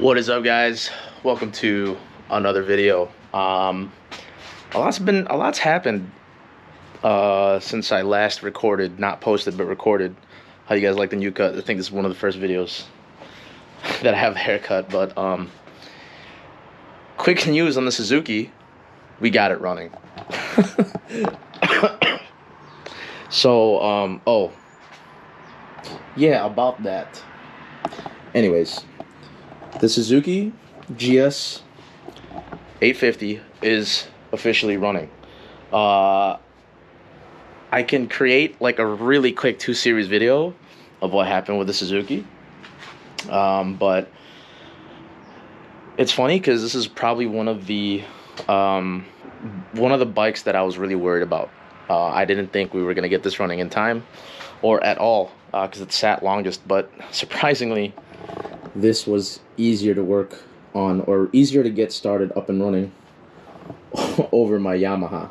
What is up, guys? Welcome to another video. A lot's happened since I last recorded, not posted but recorded. How you guys like the new cut? I think this is one of the first videos that I have a haircut. But quick news on the Suzuki, we got it running. So oh yeah, about that. Anyways, the Suzuki GS850 is officially running. I can create like a really quick 2-series video of what happened with the Suzuki. But it's funny because this is probably one of the bikes that I was really worried about. I didn't think we were gonna get this running in time or at all, because it sat longest, but surprisingly this was easier to work on, or easier to get started up and running over my Yamaha.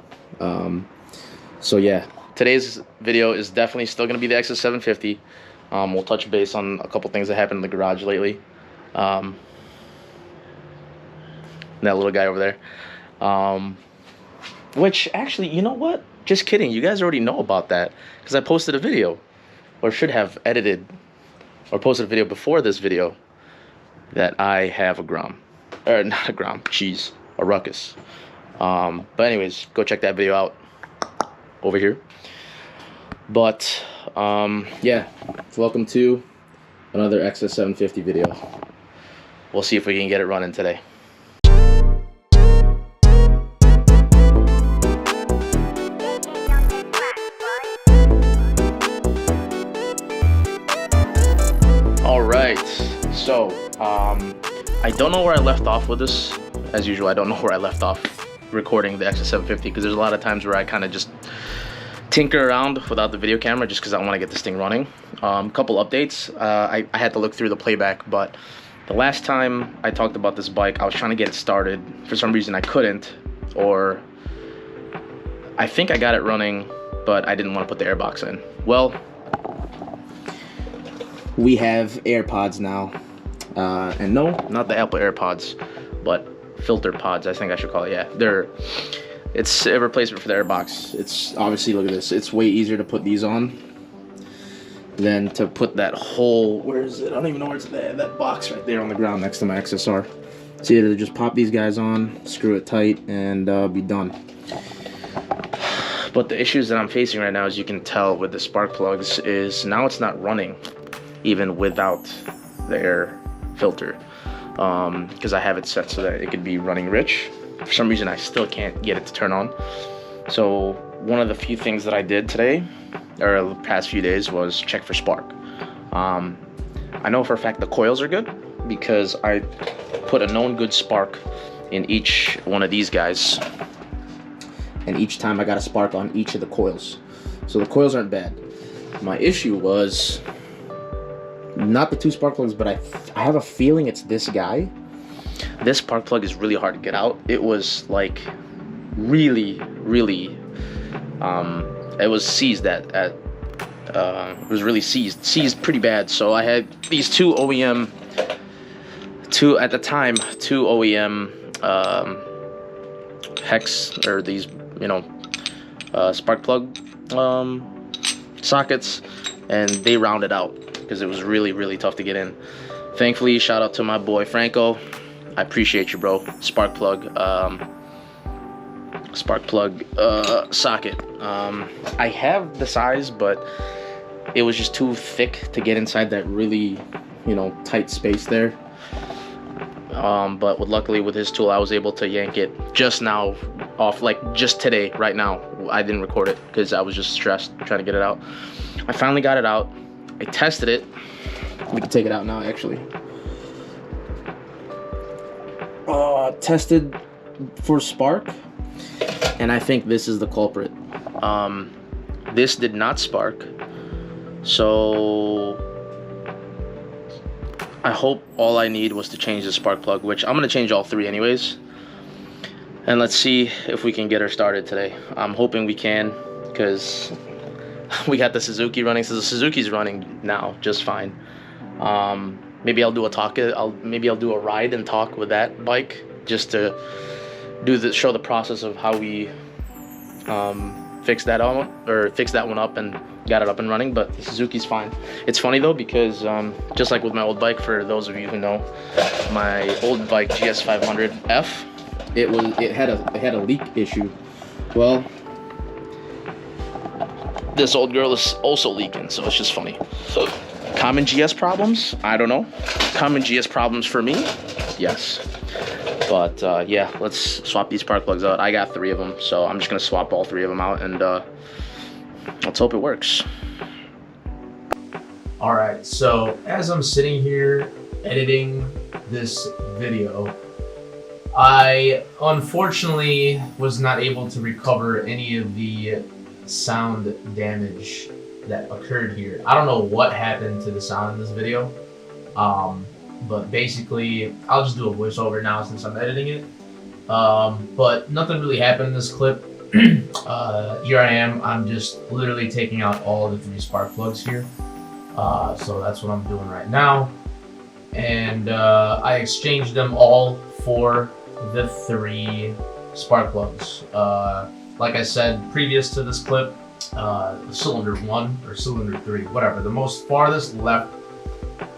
So yeah, today's video is definitely still going to be the XS750. We'll touch base on a couple things that happened in the garage lately. That little guy over there. Which actually, you know what? Just kidding. You guys already know about that because I posted a video, or should have edited or posted a video before this video, that I have a Grom, or not a Grom, jeez, a Ruckus. But anyways, go check that video out over here. But yeah, welcome to another XS750 video. We'll see if we can get it running today. Alright, so I don't know where I left off with this. As usual, I don't know where I left off recording the XS750 because there's a lot of times where I kind of just tinker around without the video camera just because I want to get this thing running. Couple updates. I had to look through the playback, but the last time I talked about this bike, I was trying to get it started. For some reason I couldn't, or I think I got it running, but I didn't want to put the airbox in. Well, we have AirPods now, and no, not the Apple AirPods, but filter pods, I think I should call it. Yeah, it's a replacement for the AirBox. It's obviously, look at this, it's way easier to put these on than to put that whole, where is it? I don't even know where it's there. That box right there on the ground next to my XSR. It's either to just pop these guys on, screw it tight, and be done. But the issues that I'm facing right now, as you can tell with the spark plugs, is now it's not running even without the air filter, because I have it set so that it could be running rich. For some reason I still can't get it to turn on. So one of the few things that I did today, or the past few days, was check for spark. I know for a fact the coils are good because I put a known good spark in each one of these guys, and each time I got a spark on each of the coils, so the coils aren't bad. My issue was not the 2 spark plugs, but I have a feeling it's this guy. This spark plug is really hard to get out. It was like really it was seized it was really seized pretty bad. So I had these two OEM hex, or these, you know, spark plug sockets, and they rounded out because it was really tough to get in. Thankfully, shout out to my boy Franco. I appreciate you, bro. Sparkplug socket. I have the size, but it was just too thick to get inside that really, you know, tight space there. But luckily with his tool, I was able to yank it just now off, like just today, right now. I didn't record it because I was just stressed trying to get it out. I finally got it out. I tested it. We can take it out now, actually. Tested for spark, and I think this is the culprit. This did not spark, so I hope all I need was to change the spark plug, which I'm gonna change all 3 anyways, and let's see if we can get her started today. I'm hoping we can, because we got the Suzuki running, so the Suzuki's running now just fine. Maybe I'll do a talk. Maybe I'll do a ride and talk with that bike just to show the process of how we fix that one up and got it up and running. But the Suzuki's fine. It's funny though, because just like with my old bike, for those of you who know, my old bike GS500F, it had a leak issue. Well, this old girl is also leaking, so it's just funny. Common GS problems? I don't know. Common GS problems for me? Yes. But yeah, let's swap these spark plugs out. I got 3 of them, so I'm just gonna swap all 3 of them out, and let's hope it works. All right, so as I'm sitting here editing this video, I unfortunately was not able to recover any of the sound damage that occurred here. I don't know what happened to the sound in this video, but basically I'll just do a voiceover now since I'm editing it. But nothing really happened in this clip. Here I am, I'm just literally taking out all the 3 spark plugs here. So that's what I'm doing right now. And I exchanged them all for the 3 spark plugs. Like I said previous to this clip, cylinder 1 or cylinder 3, whatever, the most farthest left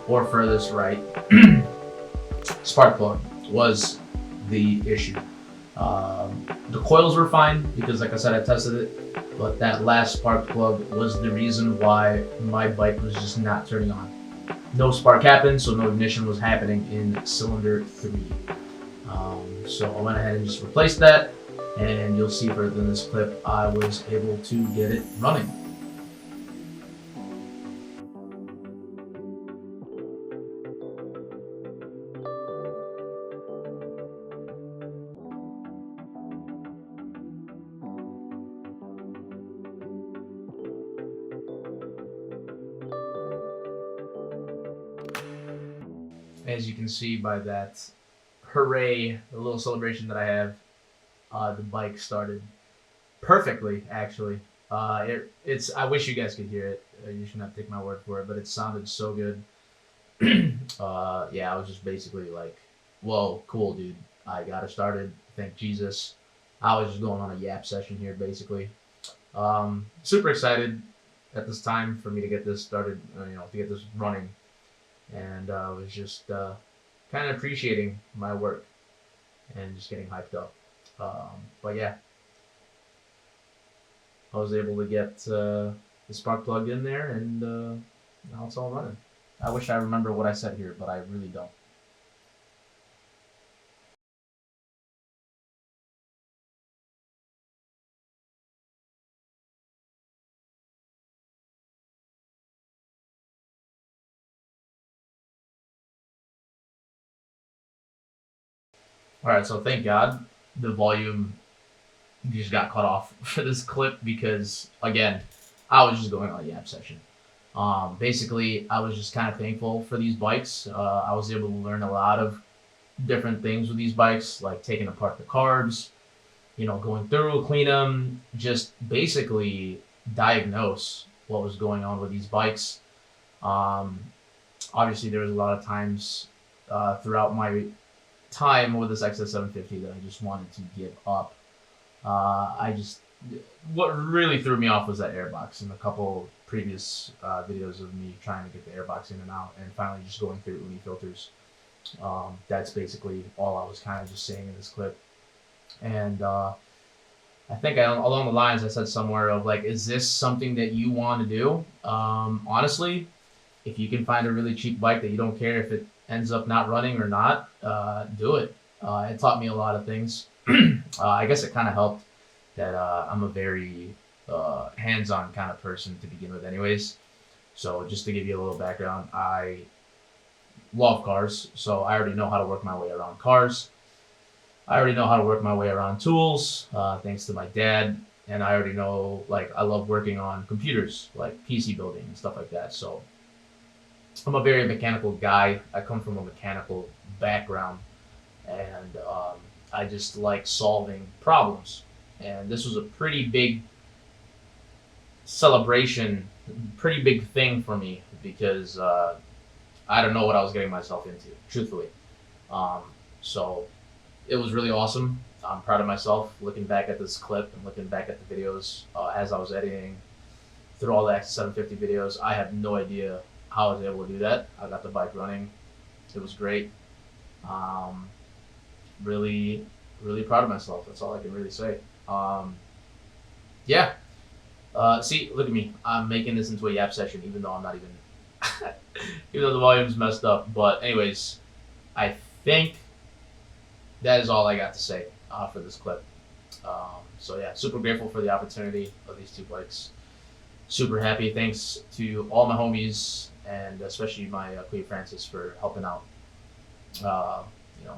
or furthest right spark plug was the issue. The coils were fine because, like I said, I tested it, but that last spark plug was the reason why my bike was just not turning on. No spark happened, so no ignition was happening in cylinder 3. So I went ahead and just replaced that, and you'll see further in this clip I was able to get it running. As you can see by that hooray, the little celebration that I have, the bike started perfectly, actually. It's I wish you guys could hear it. You should not take my word for it, but it sounded so good. Yeah, I was just basically like, whoa, cool, dude. I got it started. Thank Jesus. I was just going on a yap session here, basically. Super excited at this time for me to get this started, to get this running. And I was just kind of appreciating my work and just getting hyped up. But yeah, I was able to get the spark plug in there, and now it's all running. I wish I remember what I said here, but I really don't. Alright, so thank God the volume just got cut off for this clip because, again, I was just going on a yap session. Basically, I was just kind of thankful for these bikes. I was able to learn a lot of different things with these bikes, like taking apart the carbs, going through, clean them, just basically diagnose what was going on with these bikes. Obviously, there was a lot of times throughout my time with this XS750 that I just wanted to give up. What really threw me off was that airbox in a couple previous videos of me trying to get the airbox in and out, and finally just going through uni filters. That's basically all I was kind of just saying in this clip. And I think along the lines I said somewhere of like, is this something that you want to do? Honestly, if you can find a really cheap bike that you don't care if it ends up not running or not, do it. It taught me a lot of things. I guess it kind of helped that I'm a very hands-on kind of person to begin with anyways. So just to give you a little background, I love cars, so I already know how to work my way around cars. I already know how to work my way around tools, thanks to my dad. And I already know, I love working on computers, like PC building and stuff like that. So I'm a very mechanical guy. I come from a mechanical background, and I just like solving problems. And this was a pretty big celebration, pretty big thing for me because I don't know what I was getting myself into, truthfully. So it was really awesome. I'm proud of myself looking back at this clip and looking back at the videos as I was editing through all the XS750 videos. I have no idea how I was able to do that. I got the bike running. It was great. Really, really proud of myself. That's all I can really say. Yeah. See, look at me. I'm making this into a yap session, even though I'm not even, even though the volume's messed up. But anyways, I think that is all I got to say for this clip. So yeah, super grateful for the opportunity of these two bikes. Super happy. Thanks to all my homies and especially my Queen Francis for helping out. You know,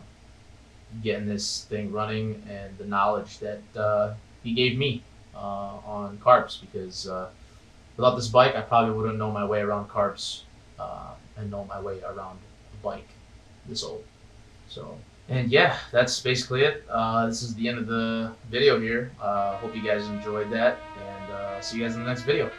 getting this thing running and the knowledge that he gave me on carbs, because without this bike I probably wouldn't know my way around carbs and know my way around a bike this old. So, and yeah, that's basically it. This is the end of the video here. Hope you guys enjoyed that, and see you guys in the next video.